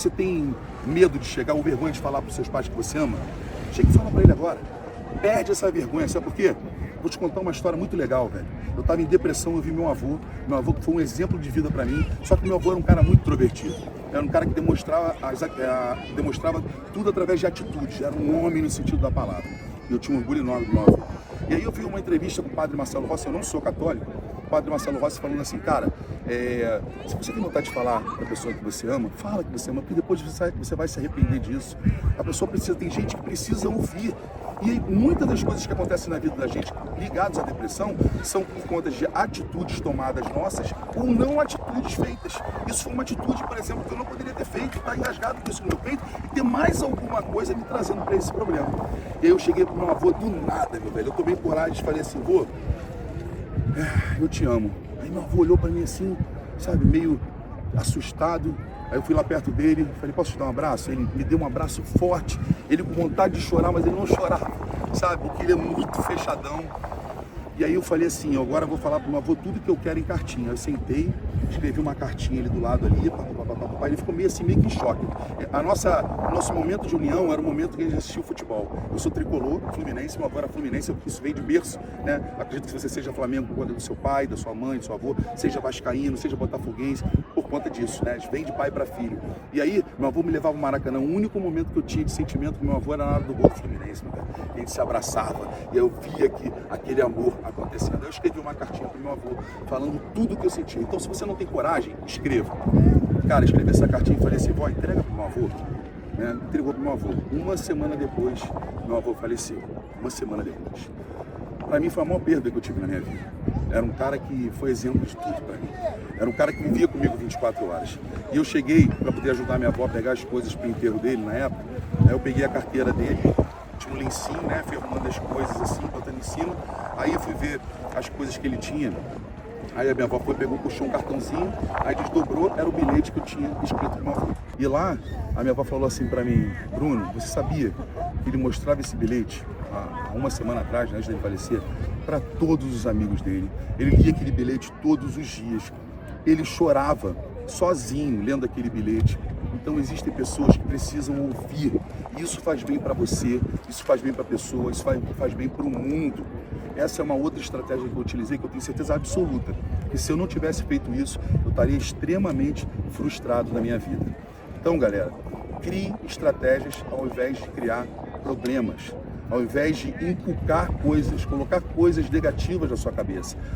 Você tem medo de chegar ou vergonha de falar para os seus pais que você ama? Chega e fala para ele agora. Perde essa vergonha, sabe por quê? Vou te contar uma história muito legal, velho. Eu estava em depressão, eu vi meu avô que foi um exemplo de vida para mim, só que meu avô era um cara muito introvertido. Era um cara que demonstrava tudo através de atitudes, era um homem no sentido da palavra. E eu tinha um orgulho enorme do meu avô. E aí eu vi uma entrevista com o padre Marcelo Rossi, eu não sou católico, o padre Marcelo Rossi falando assim, cara, se você tem vontade de falar para a pessoa que você ama, fala que você ama, porque depois você vai se arrepender disso. A pessoa precisa, tem gente que precisa ouvir. E aí, muitas das coisas que acontecem na vida da gente ligadas à depressão são por conta de atitudes tomadas nossas ou não atitudes feitas. Isso foi uma atitude, por exemplo, que eu não poderia ter feito, estar engasgado com isso no meu peito e ter mais alguma coisa me trazendo para esse problema. E aí eu cheguei pro meu avô do nada, meu velho. Eu tomei coragem e falei assim, vô, eu te amo. Aí meu avô olhou para mim assim, sabe, meio assustado. Aí eu fui lá perto dele, falei, posso te dar um abraço? Ele me deu um abraço forte, ele com vontade de chorar, mas ele não chorava, sabe? Porque ele é muito fechadão. E aí eu falei assim, agora eu vou falar pro meu avô tudo que eu quero em cartinha. Eu sentei, escrevi uma cartinha ali do lado ali, ele ficou meio assim, meio que em choque. Nosso momento de união era o momento que a gente assistiu futebol. Eu sou tricolor, fluminense, meu avô era fluminense, isso veio de berço, né? Acredito que você seja Flamengo por conta do seu pai, da sua mãe, do seu avô, seja vascaíno, seja botafoguense, por conta disso, né? Vem de pai para filho. E aí, meu avô me levava ao Maracanã, o único momento que eu tinha de sentimento com meu avô era na hora do gol do Fluminense, meu cara. A gente se abraçava, e eu via aquele amor acontecendo. Eu escrevi uma cartinha pro meu avô, falando tudo o que eu sentia. Então, se você não tem coragem, escreva. Cara, escrevi essa cartinha e falei assim, vó, entrega pro meu avô. Né? Entregou pro meu avô. Uma semana depois, meu avô faleceu. Uma semana depois. Para mim foi a maior perda que eu tive na minha vida. Era um cara que foi exemplo de tudo para mim. Era um cara que vivia comigo 24 horas. E eu cheguei para poder ajudar minha avó a pegar as coisas para o enterro dele na época. Aí eu peguei a carteira dele, tinha um lencinho, né, ferrando as coisas assim, botando em cima. Aí eu fui ver as coisas que ele tinha. Aí a minha avó puxou um cartãozinho, aí desdobrou, era o bilhete que eu tinha escrito com uma avó. E lá, a minha avó falou assim para mim, Bruno, você sabia que ele mostrava esse bilhete há uma semana atrás, né, antes dele falecer, para todos os amigos dele. Ele lia aquele bilhete todos os dias. Ele chorava sozinho lendo aquele bilhete. Então existem pessoas que precisam ouvir. Isso faz bem para você, isso faz bem para a pessoa, isso faz bem para o mundo. Essa é uma outra estratégia que eu utilizei, que eu tenho certeza absoluta, que se eu não tivesse feito isso, eu estaria extremamente frustrado na minha vida. Então, galera, crie estratégias ao invés de criar problemas, ao invés de inculcar coisas, colocar coisas negativas na sua cabeça.